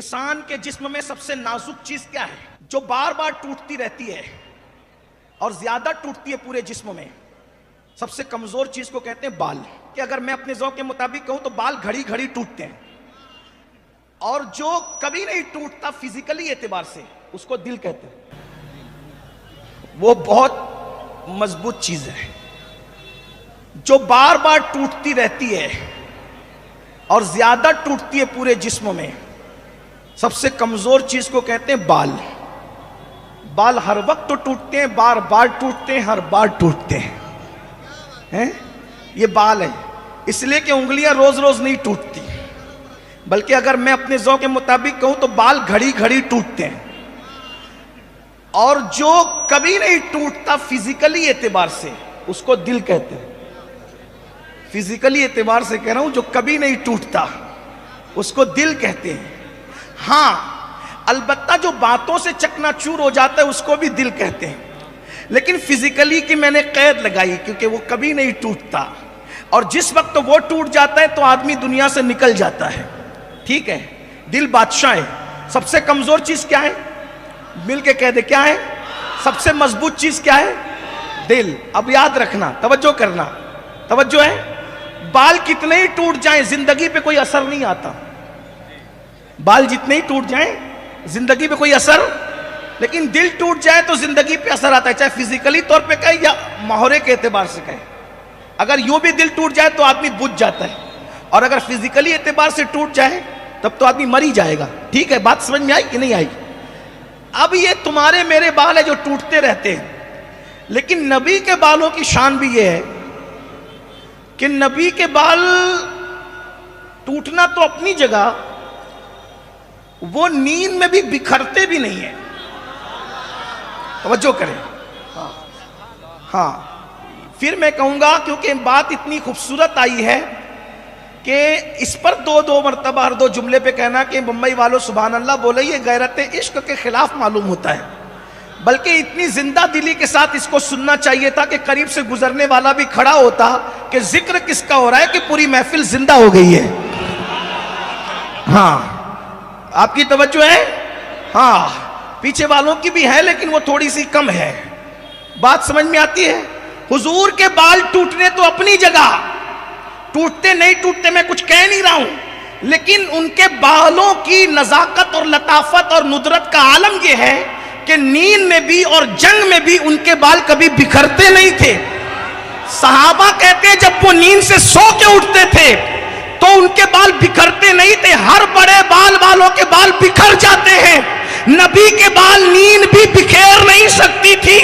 انسان کے جسم میں سب سے نازک چیز کیا ہے جو بار بار ٹوٹتی رہتی ہے اور زیادہ ٹوٹتی ہے پورے جسم میں؟ سب سے کمزور چیز کو کہتے ہیں بال. کہ اگر میں اپنے ذوق کے مطابق کہوں تو بال گھڑی گھڑی ٹوٹتے ہیں، اور جو کبھی نہیں ٹوٹتا فزیکلی اعتبار سے اس کو دل کہتے ہیں. وہ بہت مضبوط چیز ہے جو بار بار ٹوٹتی رہتی ہے اور زیادہ ٹوٹتی ہے پورے جسم میں. سب سے کمزور چیز کو کہتے ہیں بال. بال ہر وقت تو ٹوٹتے ہیں، بار بار ٹوٹتے ہیں، ہر بار ٹوٹتے ہیں. یہ بال ہے، اس لیے کہ انگلیاں روز روز نہیں ٹوٹتی، بلکہ اگر میں اپنے ذوق کے مطابق کہوں تو بال گھڑی گھڑی ٹوٹتے ہیں. اور جو کبھی نہیں ٹوٹتا فزیکلی اعتبار سے اس کو دل کہتے ہیں. فزیکلی اعتبار سے کہہ رہا ہوں، جو کبھی نہیں ٹوٹتا اس کو دل کہتے ہیں. ہاں البتہ جو باتوں سے چکنا چور ہو جاتا ہے اس کو بھی دل کہتے ہیں، لیکن فزیکلی کی میں نے قید لگائی کیونکہ وہ کبھی نہیں ٹوٹتا، اور جس وقت وہ ٹوٹ جاتا ہے تو آدمی دنیا سے نکل جاتا ہے. ٹھیک ہے، دل بادشاہ ہے. سب سے کمزور چیز کیا ہے؟ مل کے کہہ دے، کیا ہے؟ سب سے مضبوط چیز کیا ہے؟ دل. اب یاد رکھنا، توجہ کرنا، توجہ ہے. بال کتنے ہی ٹوٹ جائیں زندگی پہ کوئی اثر نہیں آتا. بال جتنے ہی ٹوٹ جائیں زندگی پہ کوئی اثر، لیکن دل ٹوٹ جائے تو زندگی پہ اثر آتا ہے، چاہے فزیکلی طور پہ کہے یا ماحول کے اعتبار سے کہے. اگر یوں بھی دل ٹوٹ جائے تو آدمی بجھ جاتا ہے، اور اگر فزیکلی اعتبار سے ٹوٹ جائے تب تو آدمی مر ہی جائے گا. ٹھیک ہے، بات سمجھ میں آئی کہ نہیں آئی؟ اب یہ تمہارے میرے بال ہے جو ٹوٹتے رہتے ہیں، لیکن نبی کے بالوں کی شان بھی یہ ہے کہ نبی کے بال ٹوٹنا تو اپنی جگہ، وہ نیند میں بھی بکھرتے بھی نہیں ہیں. توجہ کریں. ہاں پھر میں کہوں گا، کیونکہ بات اتنی خوبصورت آئی ہے کہ اس پر دو مرتبہ ہر دو جملے پہ کہنا کہ بمبئی والوں سبحان اللہ بولے، یہ غیرت عشق کے خلاف معلوم ہوتا ہے. بلکہ اتنی زندہ دلی کے ساتھ اس کو سننا چاہیے تھا کہ قریب سے گزرنے والا بھی کھڑا ہوتا کہ ذکر کس کا ہو رہا ہے کہ پوری محفل زندہ ہو گئی ہے. ہاں آپ کی توجہ ہے؟ ہاں پیچھے والوں کی بھی ہے لیکن وہ تھوڑی سی کم ہے. بات سمجھ میں آتی ہے؟ حضور کے بال ٹوٹنے تو اپنی جگہ، ٹوٹتے نہیں ٹوٹتے میں کچھ کہہ نہیں رہا ہوں، لیکن ان کے بالوں کی نزاکت اور لطافت اور ندرت کا عالم یہ ہے کہ نیند میں بھی اور جنگ میں بھی ان کے بال کبھی بکھرتے نہیں تھے. صحابہ کہتے ہیں جب وہ نیند سے سو کے اٹھتے تھے تو ان کے بال بکھرتے نہیں تھے. ہر بڑے بال والوں کے بال بکھر جاتے ہیں، نبی کے بال نیند بھی بکھیر نہیں سکتی تھی،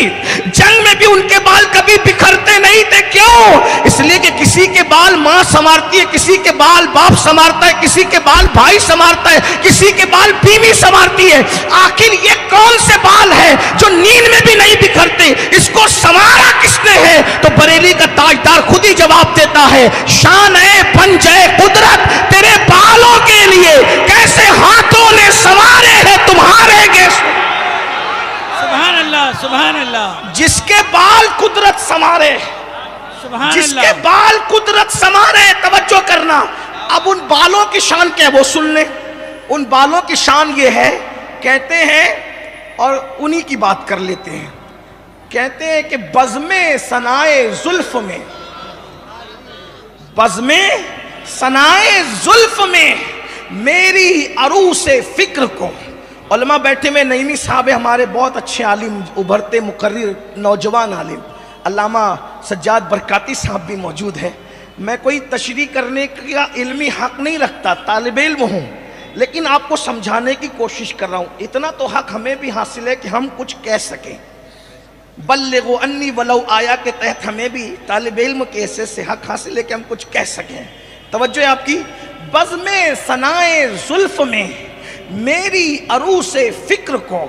جنگ میں بھی ان کے بال کبھی بکھرتے نہیں تھے. کیوں؟ اس لیے کہ کسی کے بال ماں سنوارتی ہے، کسی کے بال باپ سنوارتا ہے، کسی کے بال بھائی سنوارتا ہے، کسی کے بال بیوی سنوارتی ہے. آخر یہ کون سے بال ہے جو نیند میں بھی نہیں بکھرتے؟ اس کو سنوارا کس نے ہے؟ تو بریلی کا تاجدار خود ہی جواب دیتا ہے، شان ہے پنجے قدرت تیرے بالوں کے لیے، کیسے ہاتھوں نے سنوارے ہیں تمہارے گیس. سبحان اللہ، سبحان اللہ. جس کے بال قدرت سنوارے، جس کے بال قدرت سنوارے. توجہ کرنا. اب ان بالوں کی شان کیا ہے وہ سن لیں. ان بالوں کی شان یہ ہے، کہتے ہیں، اور انہی کی بات کر لیتے ہیں، کہتے ہیں کہ بزم ثنائے زلف میں، بزم ثنائے زلف میں میری عروس فکر کو. علماء بیٹھے میں، نعیمی صاحب ہمارے بہت اچھے عالم، ابھرتے مقرر نوجوان عالم، علامہ سجاد برکاتی صاحب بھی موجود ہے. میں کوئی تشریح کرنے کا علمی حق نہیں رکھتا، طالب علم ہوں، لیکن آپ کو سمجھانے کی کوشش کر رہا ہوں. اتنا تو حق ہمیں بھی حاصل ہے کہ ہم کچھ کہہ سکیں. بلغوا انی ولو آیا کے تحت ہمیں بھی طالب علم کے حیثیت سے حق حاصل ہے کہ ہم کچھ کہہ سکیں. توجہ ہے آپ کی. بزم ثنائے زلف میں میری عروس فکر کو.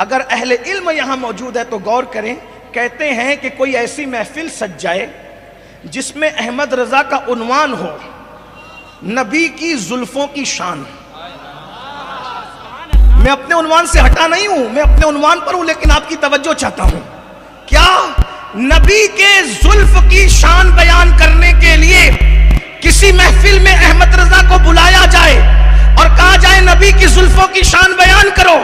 اگر اہل علم یہاں موجود ہے تو غور کریں. کہتے ہیں کہ کوئی ایسی محفل سج جائے جس میں احمد رضا کا عنوان ہو نبی کی زلفوں کی شان. میں اپنے عنوان سے ہٹا نہیں ہوں، میں اپنے عنوان پر ہوں، لیکن آپ کی توجہ چاہتا ہوں. کیا نبی کے زلف کی شان بیان کرنے کے لیے کسی محفل میں احمد رضا کو بلایا جائے اور کہا جائے نبی کی زلفوں کی شان بیان کرو،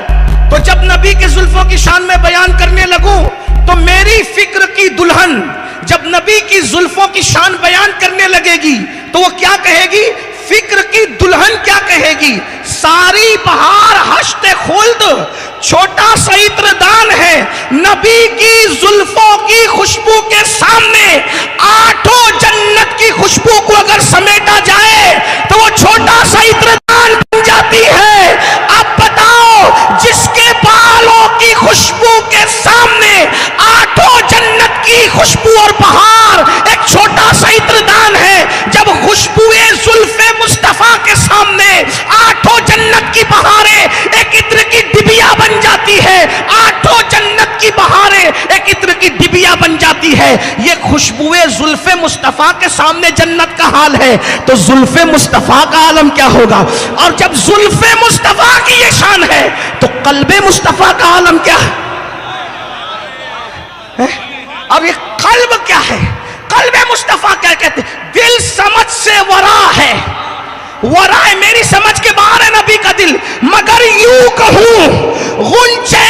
تو جب نبی کی زلفوں کی شان میں بیان کرنے لگوں تو میری فکر کی دلہن جب نبی کی زلفوں کی شان بیان کرنے لگے گی تو وہ کیا کہے گی؟ فکر کی دلہن کیا کہے گی؟ ساری بہار ہشت خلد چھوٹا سا عطردان ہے، نبی کی زلفوں کی خوشبو کے سامنے آٹھوں جنت کی خوشبو کو اگر سمیٹا جائے تو وہ چھوٹا سا عطردان بن جاتی ہے۔ اب بتاؤ، جس کے بالوں کی خوشبو کے سامنے آٹھوں جنت کی خوشبو اور بہار ایک چھوٹا سا عطردان ہے، جب خوشبوئے زلف مصطفیٰ کے سامنے آٹھوں جنت کی بہاریں ایک عطر کی ڈبیا بن جاتی ہے، آٹھوں جنت کی بہاریں ایک عطر کی ڈبیا بن جاتی ہے۔ یہ خوشبوئے زلف مصطفیٰ کے سامنے جنت کا حال ہے، تو زلف مصطفیٰ کا عالم کیا ہوگا؟ اور جب زلف مصطفیٰ کی یہ شان ہے تو قلب مصطفیٰ کا عالم کیا ہے؟ اب یہ قلب کیا ہے؟ قلب مصطفیٰ کیا کہتے ہیں؟ دل سمجھ سے ورا ہے، ورا ہے، میری سمجھ کے باہر ہے نبی کا دل، مگر یوں کہوں غنچے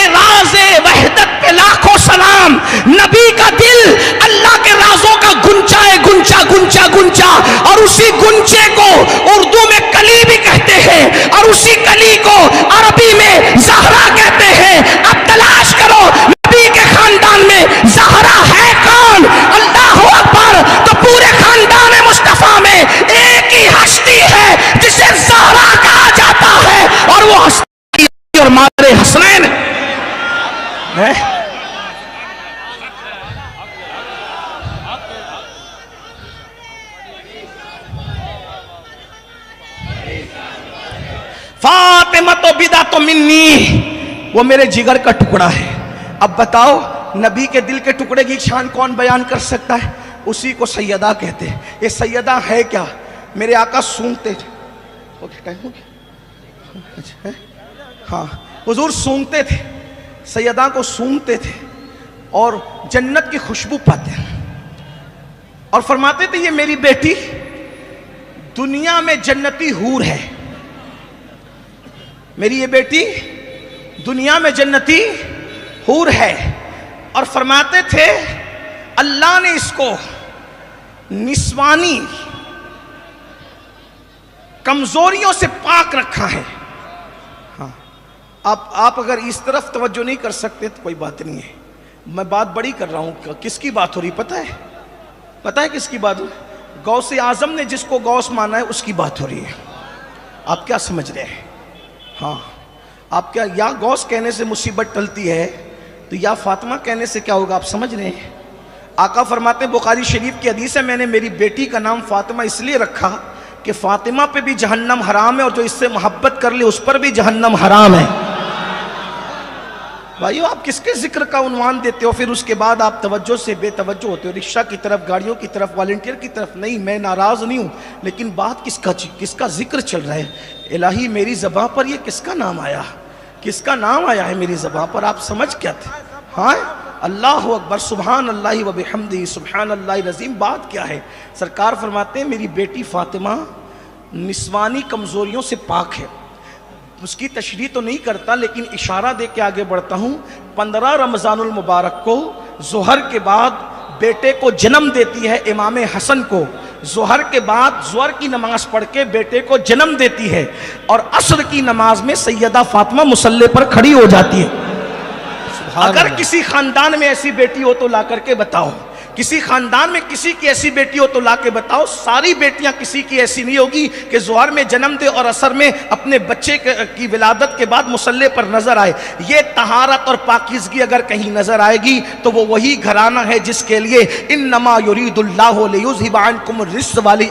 راز وحدت پہ لاکھوں سلام، نبی کا دل اللہ کے رازوں کا گنچا ہے، گنچا گنچا گنچا، اور اسی گنچے کو اردو میں کلی بھی کہتے ہیں، اور اسی کلی کو عربی میں زہرا کہتے ہیں۔ اب تلاش کرو نبی کے خاندان میں زہرا ہے کون؟ اللہ اکبر! تو پورے خاندان مصطفیٰ میں ایک ہی ہستی ہے جسے زہرا کہا جاتا ہے، اور وہ ہستی اور مادر حسنین ہے۔ فاطمہ تو بدا تو منی، وہ میرے جگر کا ٹکڑا ہے۔ اب بتاؤ، نبی کے دل کے ٹکڑے کی شان کون بیان کر سکتا ہے؟ اسی کو سیدہ کہتے ہیں۔ یہ سیدہ ہے کیا؟ میرے آقا سونگتے تھے، ہاں حضور سونگتے تھے، سیدہ کو سونگتے تھے اور جنت کی خوشبو پاتے ہیں، اور فرماتے تھے یہ میری بیٹی دنیا میں جنتی حور ہے، میری یہ بیٹی دنیا میں جنتی حور ہے۔ اور فرماتے تھے اللہ نے اس کو نسوانی کمزوریوں سے پاک رکھا ہے۔ ہاں، آپ اگر اس طرف توجہ نہیں کر سکتے تو کوئی بات نہیں ہے، میں بات بڑی کر رہا ہوں۔ کس کی بات ہو رہی پتہ ہے کس کی بات ہو رہی؟ غوث اعظم نے جس کو غوث مانا ہے اس کی بات ہو رہی ہے۔ آپ کیا سمجھ رہے ہیں؟ ہاں، آپ کیا یا غوث کہنے سے مصیبت ٹلتی ہے تو یا فاطمہ کہنے سے کیا ہوگا؟ آپ سمجھ رہے ہیں؟ آقا فرماتے ہیں، بخاری شریف کی حدیث ہے، میں نے میری بیٹی کا نام فاطمہ اس لیے رکھا کہ فاطمہ پہ بھی جہنم حرام ہے، اور جو اس سے محبت کر لے اس پر بھی جہنم حرام ہے۔ بھائیو، آپ کس کے ذکر کا عنوان دیتے ہو، پھر اس کے بعد آپ توجہ سے بے توجہ ہوتے ہو، رکشہ کی طرف، گاڑیوں کی طرف، والنٹیئر کی طرف؟ نہیں، میں ناراض نہیں ہوں، لیکن بات کس کا ذکر چل رہا ہے؟ الہی میری زبان پر یہ کس کا نام آیا؟ کس کا نام آیا ہے میری زبان پر؟ آپ سمجھ کیا تھے؟ ہاں، اللہ اکبر، سبحان اللہ و بحمدہ، سبحان اللہ العظیم۔ بات کیا ہے؟ سرکار فرماتے ہیں میری بیٹی فاطمہ نسوانی کمزوریوں سے پاک ہے۔ اس کی تشریح تو نہیں کرتا، لیکن اشارہ دے کے آگے بڑھتا ہوں۔ 15 رمضان المبارک کو ظہر کے بعد بیٹے کو جنم دیتی ہے، امام حسن کو۔ ظہر کے بعد ظہر کی نماز پڑھ کے بیٹے کو جنم دیتی ہے، اور عصر کی نماز میں سیدہ فاطمہ مصلی پر کھڑی ہو جاتی ہے۔ اگر کسی خاندان میں ایسی بیٹی ہو تو لا کر کے بتاؤ، کسی خاندان میں کسی کی ایسی بیٹی ہو تو لا کے بتاؤ۔ ساری بیٹیاں کسی کی ایسی نہیں ہوگی کہ ظہر میں جنم دے اور عصر میں اپنے بچے کی ولادت کے بعد مصلی پر نظر آئے۔ یہ طہارت اور پاکیزگی اگر کہیں نظر آئے گی تو وہ وہی گھرانہ ہے جس کے لیے انما یرید اللہ لیذھب عنکم الرجس والی